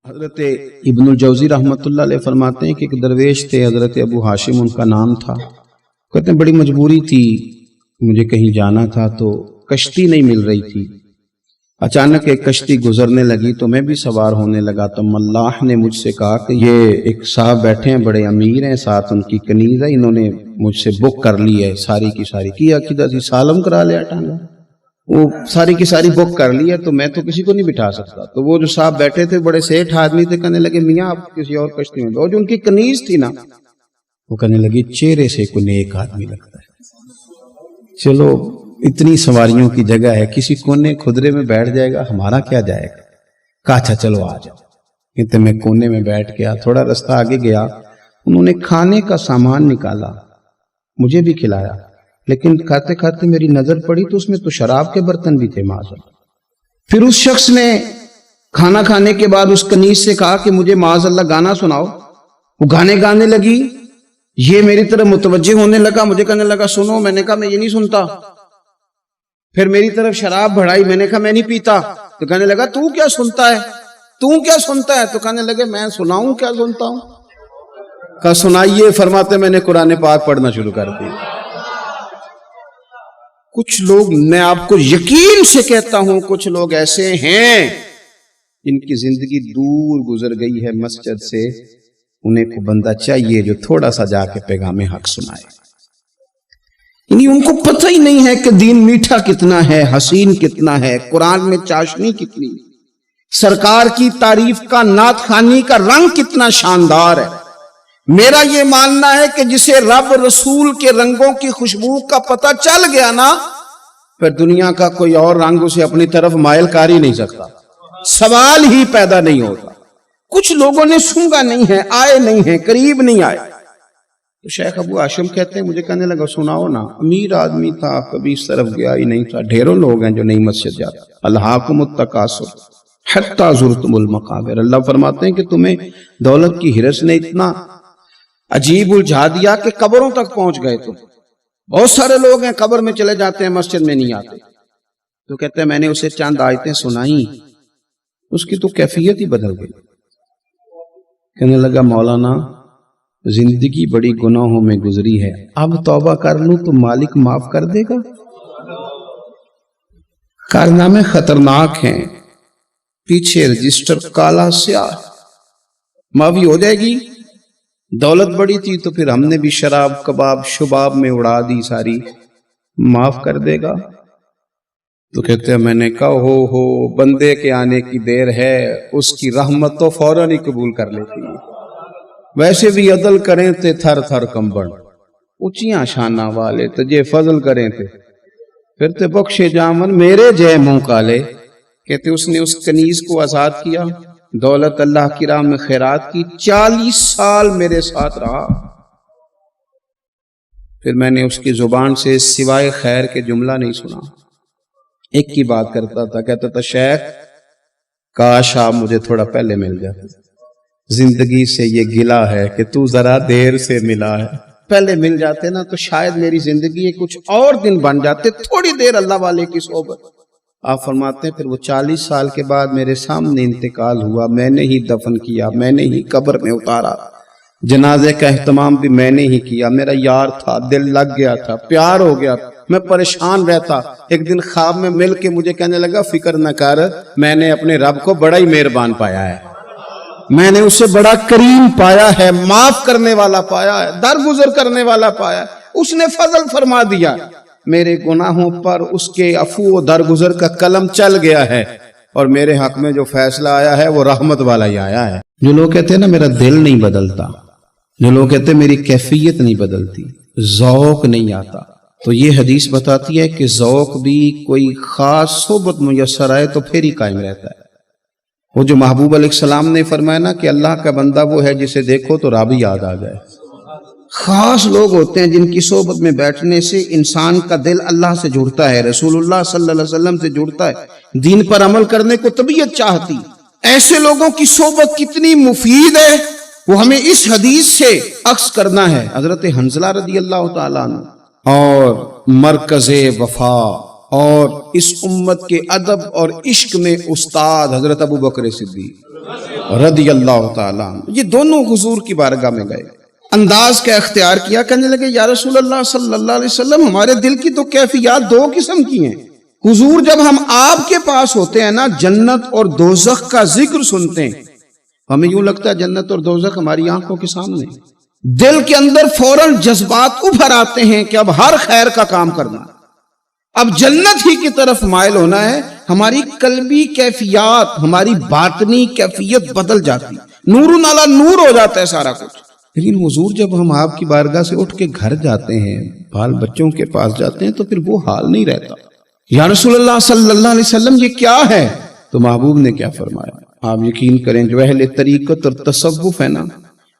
حضرت ابن الجوزی رحمۃ اللہ علیہ فرماتے ہیں کہ ایک درویش تھے، حضرت ابو ہاشم ان کا نام تھا۔ کہتے ہیں بڑی مجبوری تھی، مجھے کہیں جانا تھا تو کشتی نہیں مل رہی تھی۔ اچانک ایک کشتی گزرنے لگی تو میں بھی سوار ہونے لگا تو ملاح نے مجھ سے کہا کہ یہ ایک صاحب بیٹھے ہیں، بڑے امیر ہیں، ساتھ ان کی کنیز ہے، انہوں نے مجھ سے بک کر لی ہے، ساری کی ساری کیا کدھر سی سالم کرا لیا ٹانگا، وہ ساری کی ساری بک کر لی ہے، تو میں تو کسی کو نہیں بٹھا سکتا۔ تو وہ جو صاحب بیٹھے تھے بڑے سیٹھ آدمی تھے، کہنے لگے میاں آپ کسی اور کشتی میں، اور جو ان کی کنیز تھی نا وہ کہنے لگی چہرے سے کوئی نیک آدمی لگتا ہے، چلو اتنی سواریوں کی جگہ ہے، کسی کونے خدرے میں بیٹھ جائے گا، ہمارا کیا جائے گا۔ کہا اچھا چلو آ جاؤ۔ کہتے میں کونے میں بیٹھ گیا، تھوڑا رستہ آگے گیا، انہوں نے کھانے کا سامان نکالا، مجھے بھی کھلایا، لیکن کھاتے کھاتے میری نظر پڑی تو اس میں تو شراب کے برتن بھی تھے معاذ۔ پھر اس شخص نے کھانا کھانے کے بعد اس کنیز سے کہا کہ مجھے معاذ اللہ گانا سناؤ۔ وہ گانے گانے لگی، یہ میری طرف متوجہ ہونے لگا، مجھے کہنے لگا سنو، میں نے کہا میں یہ نہیں سنتا۔ پھر میری طرف شراب بڑھائی، میں نے کہا میں نہیں پیتا۔ تو کہنے لگا تو کیا سنتا ہے، تو کیا سنتا ہے؟ تو کہنے لگے میں سناؤں کیا سنتا ہوں؟ کہا سنائیے۔ فرماتے میں نے قرآن پاک پڑھنا شروع کر دیا۔ کچھ لوگ، میں آپ کو یقین سے کہتا ہوں، کچھ لوگ ایسے ہیں جن کی زندگی دور گزر گئی ہے مسجد سے، انہیں کو بندہ چاہیے جو تھوڑا سا جا کے پیغام حق سنائے۔ یعنی ان کو پتہ ہی نہیں ہے کہ دین میٹھا کتنا ہے، حسین کتنا ہے، قرآن میں چاشنی کتنی، سرکار کی تعریف کا، نعت خوانی کا رنگ کتنا شاندار ہے۔ میرا یہ ماننا ہے کہ جسے رب رسول کے رنگوں کی خوشبو کا پتہ چل گیا نا، پھر دنیا کا کوئی اور رنگ اسے اپنی طرف مائل کر ہی نہیں سکتا، سوال ہی پیدا نہیں ہوتا۔ کچھ لوگوں نے سونگا نہیں ہے، آئے نہیں ہیں، قریب نہیں آئے۔ تو شیخ ابو ہاشم کہتے ہیں مجھے کہنے لگا سناؤ نا، امیر آدمی تھا، کبھی اس طرف گیا ہی نہیں تھا، ڈھیروں لوگ ہیں جو نئی مسجد جاتے۔ الہاکم التکاثر حتی زرتم المقابر، اللہ فرماتے ہیں کہ تمہیں دولت کی ہرس نے اتنا عجیب الجھا دیا کہ قبروں تک پہنچ گئے۔ تم بہت سارے لوگ ہیں قبر میں چلے جاتے ہیں، مسجد میں نہیں آتے۔ تو کہتے ہیں میں نے اسے چند آیتیں سنائیں، اس کی تو کیفیت ہی بدل گئی۔ کہنے لگا مولانا زندگی بڑی گناہوں میں گزری ہے، اب توبہ کر لوں تو مالک معاف کر دے گا؟ کارنامے خطرناک ہیں، پیچھے رجسٹر کالا سیاہ، معافی ہو جائے گی۔ دولت بڑی تھی تو پھر ہم نے بھی شراب کباب شباب میں اڑا دی ساری، معاف کر دے گا؟ تو کہتے ہیں میں نے کہا ہو بندے کے آنے کی دیر ہے، اس کی رحمت تو فوراً ہی قبول کر لیتی ہے۔ ویسے بھی عدل کریں تے تھر تھر کمبن، اونچیاں شانہ والے تجھے فضل کریں تے پھر تے بخشے جامن میرے جے منہ کالے۔ کہتے اس نے اس کنیز کو آزاد کیا، دولت اللہ کی راہ میں خیرات کی، 40 سال میرے ساتھ رہا۔ پھر میں نے اس کی زبان سے سوائے خیر کے جملہ نہیں سنا، ایک کی بات کرتا تھا، کہتا تھا شیخ کاش آپ مجھے تھوڑا پہلے مل جاتے، زندگی سے یہ گلہ ہے کہ تو ذرا دیر سے ملا ہے، پہلے مل جاتے نا تو شاید میری زندگی کچھ اور دن بن جاتے، تھوڑی دیر اللہ والے کی صحبت۔ آپ فرماتے ہیں پھر وہ 40 سال کے بعد میرے سامنے انتقال ہوا، میں نے ہی دفن کیا، میں نے ہی قبر میں اتارا، جنازے کا اہتمام بھی میں نے ہی کیا۔ میرا یار تھا، دل لگ گیا تھا، پیار ہو گیا، میں پریشان رہتا۔ ایک دن خواب میں مل کے مجھے کہنے لگا فکر نہ کر، میں نے اپنے رب کو بڑا ہی مہربان پایا ہے، میں نے اسے بڑا کریم پایا ہے، معاف کرنے والا پایا ہے، درگزر کرنے والا پایا ہے، اس نے فضل فرما دیا، میرے گناہوں پر اس کے عفو و درگزر کا قلم چل گیا ہے، اور میرے حق میں جو فیصلہ آیا ہے وہ رحمت والا ہی آیا ہے۔ جو لوگ کہتے ہیں نا میرا دل نہیں بدلتا، جو لوگ کہتے ہیں میری کیفیت نہیں بدلتی، ذوق نہیں آتا، تو یہ حدیث بتاتی ہے کہ ذوق بھی کوئی خاص صحبت میسر آئے تو پھر ہی قائم رہتا ہے۔ وہ جو محبوب علیہ السلام نے فرمایا نا کہ اللہ کا بندہ وہ ہے جسے دیکھو تو رب یاد آ جائے۔ خاص لوگ ہوتے ہیں جن کی صحبت میں بیٹھنے سے انسان کا دل اللہ سے جڑتا ہے، رسول اللہ صلی اللہ علیہ وسلم سے جڑتا ہے، دین پر عمل کرنے کو طبیعت چاہتی۔ ایسے لوگوں کی صحبت کتنی مفید ہے وہ ہمیں اس حدیث سے عکس کرنا ہے۔ حضرت حنظلہ رضی اللہ تعالیٰ عنہ اور مرکز وفا اور اس امت کے ادب اور عشق میں استاد حضرت ابو بکر صدیق رضی اللہ تعالیٰ عنہ، یہ دونوں حضور کی بارگاہ میں گئے، انداز کا اختیار کیا، کہنے لگے یا رسول اللہ صلی اللہ علیہ وسلم، ہمارے دل کی تو کیفیات دو قسم کی ہیں۔ حضور جب ہم آپ کے پاس ہوتے ہیں نا، جنت اور دوزخ کا ذکر سنتے ہیں، ہمیں یوں لگتا ہے جنت اور دوزخ ہماری آنکھوں کے سامنے، دل کے اندر فوراً جذبات ابھر آتے ہیں کہ اب ہر خیر کا کام کرنا، اب جنت ہی کی طرف مائل ہونا ہے۔ ہماری قلبی کیفیات، ہماری باطنی کیفیت بدل جاتی، نور علی نور ہو جاتا ہے سارا کچھ۔ لیکن حضور جب ہم آپ کی بارگاہ سے اٹھ کے گھر جاتے ہیں، بال بچوں کے پاس جاتے ہیں، تو پھر وہ حال نہیں رہتا۔ یا رسول اللہ صلی اللہ علیہ وسلم یہ کیا ہے؟ تو محبوب نے کیا فرمایا؟ آپ یقین کریں جو اہل طریقت اور تصوف ہے نا،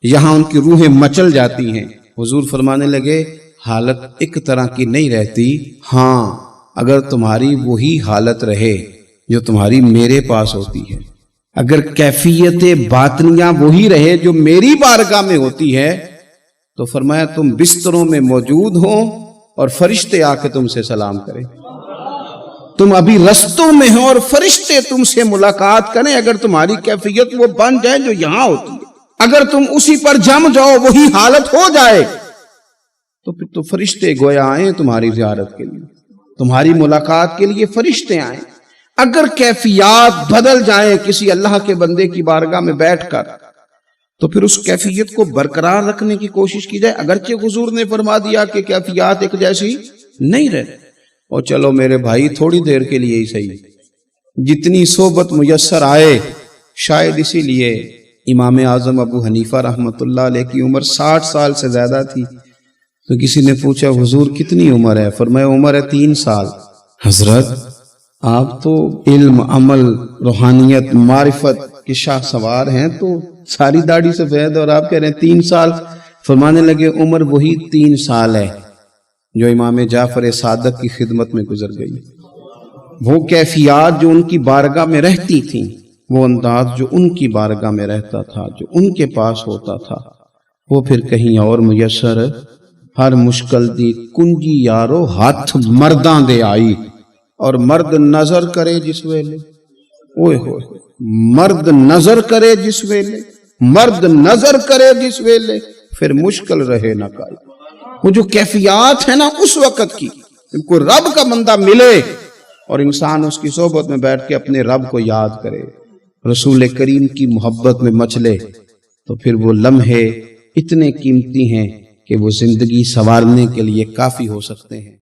یہاں ان کی روحیں مچل جاتی ہیں۔ حضور فرمانے لگے حالت ایک طرح کی نہیں رہتی، ہاں اگر تمہاری وہی حالت رہے جو تمہاری میرے پاس ہوتی ہے، اگر کیفیت باطنیہ وہی رہے جو میری بارگاہ میں ہوتی ہے، تو فرمایا تم بستروں میں موجود ہو اور فرشتے آ کے تم سے سلام کریں، تم ابھی رستوں میں ہو اور فرشتے تم سے ملاقات کریں، اگر تمہاری کیفیت وہ بن جائے جو یہاں ہوتی ہے، اگر تم اسی پر جم جاؤ، وہی حالت ہو جائے، تو پھر تو فرشتے گویا آئیں تمہاری زیارت کے لیے، تمہاری ملاقات کے لیے فرشتے آئیں۔ اگر کیفیات بدل جائیں کسی اللہ کے بندے کی بارگاہ میں بیٹھ کر، تو پھر اس کیفیت کو برقرار رکھنے کی کوشش کی جائے، اگرچہ حضور نے فرما دیا کہ کیفیات ایک جیسی نہیں رہتی۔ اور چلو میرے بھائی تھوڑی دیر کے لیے ہی صحیح، جتنی صحبت میسر آئے، شاید اسی لیے امام اعظم ابو حنیفہ رحمۃ اللہ علیہ کی عمر 60 سال سے زیادہ تھی، تو کسی نے پوچھا حضور کتنی عمر ہے؟ فرمایا عمر ہے 3 سال۔ حضرت آپ تو علم، عمل، روحانیت، معرفت کے شاہ سوار ہیں، تو ساری داڑھی سفید اور آپ کہہ رہے ہیں 3 سال۔ فرمانے لگے عمر وہی 3 سال ہے جو امام جعفر صادق کی خدمت میں گزر گئی۔ وہ کیفیات جو ان کی بارگاہ میں رہتی تھیں، وہ انداز جو ان کی بارگاہ میں رہتا تھا، جو ان کے پاس ہوتا تھا، وہ پھر کہیں اور میسر ہر مشکل دی کنجی یارو ہاتھ مرداں دے آئی۔ اور مرد نظر کرے جس ویلے، اوئے ہوئے، مرد نظر کرے جس ویلے، مرد نظر کرے جس ویلے، پھر مشکل رہے نہ کائی۔ وہ جو کیفیات ہے نا اس وقت کی، کوئی رب کا بندہ ملے اور انسان اس کی صحبت میں بیٹھ کے اپنے رب کو یاد کرے، رسول کریم کی محبت میں مچلے، تو پھر وہ لمحے اتنے قیمتی ہیں کہ وہ زندگی سنوارنے کے لیے کافی ہو سکتے ہیں۔